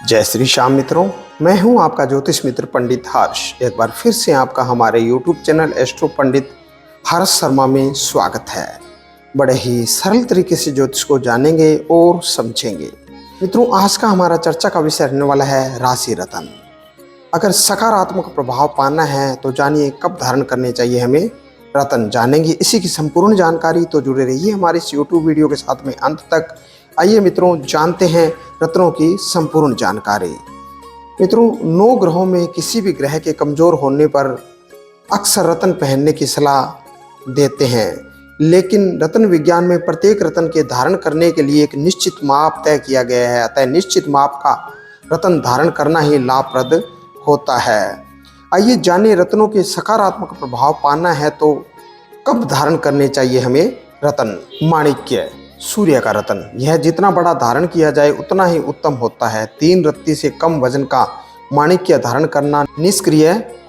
जय श्री श्याम मित्रों, मैं हूं आपका ज्योतिष मित्र पंडित हर्ष। एक बार फिर से आपका हमारे YouTube चैनल एस्ट्रो पंडित हर्ष शर्मा में स्वागत है। बड़े ही सरल तरीके से ज्योतिष को जानेंगे और समझेंगे। मित्रों, आज का हमारा चर्चा का विषय रहने वाला है राशि रत्न। अगर सकारात्मक प्रभाव पाना है तो जानिए कब धारण करने चाहिए हमें रत्न। जानेंगे इसी की संपूर्ण जानकारी, तो जुड़े रहिए हमारे इस YouTube वीडियो के साथ में अंत तक। आइए मित्रों, जानते हैं रत्नों की संपूर्ण जानकारी। मित्रों, 9 ग्रहों में किसी भी ग्रह के कमजोर होने पर अक्सर रत्न पहनने की सलाह देते हैं, लेकिन रत्न विज्ञान में प्रत्येक रत्न के धारण करने के लिए एक निश्चित माप तय किया गया है। अतः निश्चित माप का रत्न धारण करना ही लाभप्रद होता है। आइए जानिए रत्नों के सकारात्मक प्रभाव पाना है तो कब धारण करने चाहिए हमें रत्न। माणिक्य, सूर्य का रत्न, यह जितना बड़ा धारण किया जाए उतना ही उत्तम होता है। 3 रत्ती से कम वजन का माणिक्य धारण करना निष्क्रिय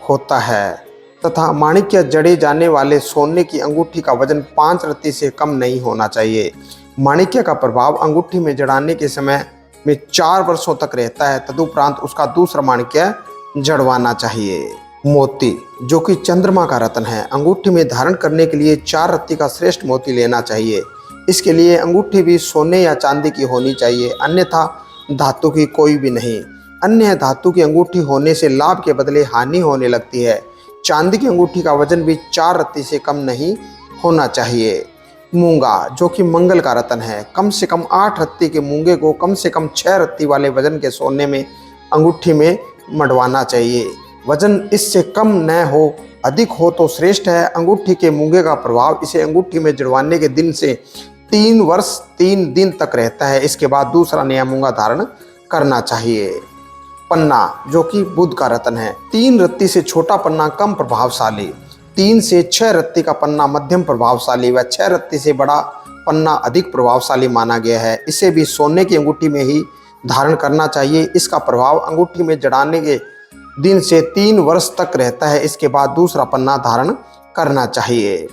होता है तथा माणिक्य जड़े जाने वाले सोने की अंगूठी का वजन 5 रत्ती से कम नहीं होना चाहिए। माणिक्य का प्रभाव अंगूठी में जड़ाने के समय में 4 वर्षों तक रहता है। तदुपरांत उसका दूसरा माणिक्य जड़वाना चाहिए। मोती, जो कि चंद्रमा का रत्न है, अंगूठी में धारण करने के लिए 4 रत्ती का श्रेष्ठ मोती लेना चाहिए। इसके लिए अंगूठी भी सोने या चांदी की होनी चाहिए, अन्यथा धातु की कोई भी नहीं। अन्य धातु की अंगूठी होने से लाभ के बदले हानि होने लगती है। चांदी की अंगूठी का वजन भी 4 रत्ती से कम नहीं होना चाहिए। मूंगा, जो कि मंगल का रत्न है, कम से कम 8 रत्ती के मूंगे को कम से कम 6 रत्ती वाले वजन के सोने में अंगूठी में मढ़वाना चाहिए। वजन इससे कम न हो, अधिक हो तो श्रेष्ठ है। अंगूठी के मूंगे का प्रभाव इसे अंगूठी में जड़वाने के दिन से 3 वर्ष 3 दिन तक रहता है। इसके बाद दूसरा नया मूंगा धारण करना चाहिए। पन्ना, जो कि बुध का रत्न है, 3 रत्ती से छोटा पन्ना कम प्रभावशाली, 3 से 6 रत्ती का पन्ना मध्यम प्रभावशाली व 6 रत्ती से बड़ा पन्ना अधिक प्रभावशाली माना गया है। इसे भी सोने की अंगूठी में ही धारण करना चाहिए। इसका प्रभाव अंगूठी में जड़ाने के दिन से 3 वर्ष तक रहता है। इसके बाद दूसरा पन्ना धारण करना चाहिए।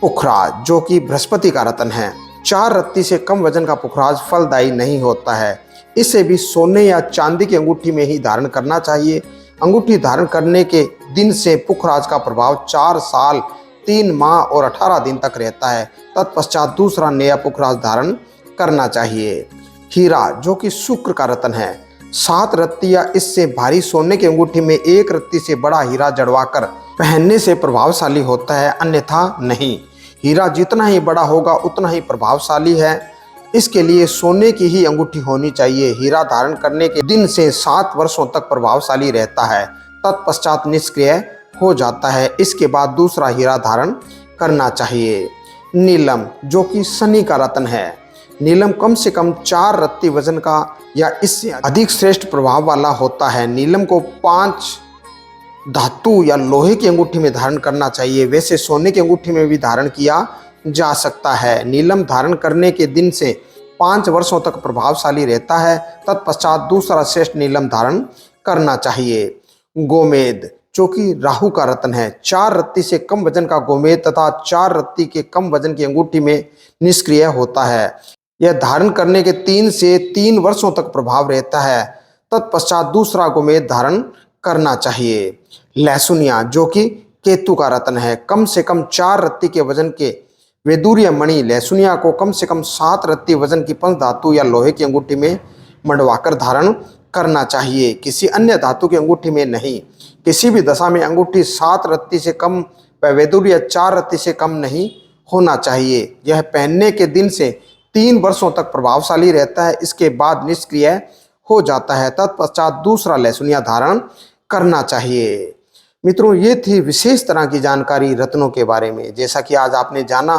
पुखराज, जो कि बृहस्पति का रत्न है, 4 रत्ती से कम वजन का पुखराज फलदायी नहीं होता है। इसे भी सोने या चांदी की अंगूठी में ही धारण करना चाहिए। अंगूठी धारण करने के दिन से पुखराज का प्रभाव 4 साल 3 माह और 18 दिन तक रहता है। तत्पश्चात दूसरा नया पुखराज धारण करना चाहिए। हीरा, जो कि शुक्र का रत्न है, 7 रत्ती या इससे भारी सोने की अंगूठी में 1 रत्ती से बड़ा हीरा जड़वाकर पहनने से प्रभावशाली होता है, अन्यथा नहीं। हीरा जितना ही बड़ा होगा उतना ही प्रभावशाली है। इसके लिए सोने की ही अंगूठी होनी चाहिए। हीरा धारण करने के दिन से 7 वर्षों तक प्रभावशाली रहता है, तत्पश्चात निष्क्रिय हो जाता है। इसके बाद दूसरा हीरा धारण करना चाहिए। नीलम, जो कि शनि का रत्न है, नीलम कम से कम 4 रत्ती वजन का या इससे अधिक श्रेष्ठ प्रभाव वाला होता है। नीलम को 5 धातु या लोहे की अंगूठी में धारण करना चाहिए। वैसे सोने की अंगूठी में भी धारण किया जा सकता है। नीलम धारण करने के दिन से 5 वर्षों तक प्रभावशाली रहता है। तत्पश्चात दूसरा श्रेष्ठ नीलम धारण करना चाहिए। गोमेद, जो कि राहु का रत्न है, 4 रत्ती से कम वजन का गोमेद तथा 4 रत्ती के कम वजन की अंगूठी में निष्क्रिय होता है। यह धारण करने के 3 से 3 वर्षों तक प्रभाव रहता है। तत्पश्चात दूसरा गोमेद धारण करना चाहिए। लहसुनिया, जो कि केतु का रत्न है, कम से कम 4 रत्ती के वजन के वैदूर्य मणि लहसुनिया को कम से कम 7 रत्ती वजन की पंच धातु या लोहे की अंगूठी में मढ़वाकर धारण करना चाहिए, किसी अन्य धातु की अंगूठी में नहीं। किसी भी दशा में अंगूठी 7 रत्ती से कम व वैदूर्य 4 रत्ती से कम नहीं होना चाहिए। यह पहनने के दिन से 3 वर्षों तक प्रभावशाली रहता है। इसके बाद निष्क्रिय हो जाता है। तत्पश्चात दूसरा लहसुनिया धारण करना चाहिए। मित्रों, ये थी विशेष तरह की जानकारी रत्नों के बारे में। जैसा कि आज आपने जाना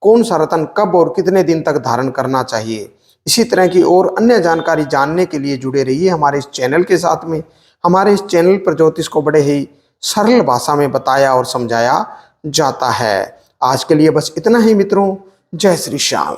कौन सा रत्न कब और कितने दिन तक धारण करना चाहिए। इसी तरह की और अन्य जानकारी जानने के लिए जुड़े रहिए हमारे इस चैनल के साथ में। हमारे इस चैनल पर ज्योतिष को बड़े ही सरल भाषा में बताया और समझाया जाता है। आज के लिए बस इतना ही मित्रों। जय श्री श्याम।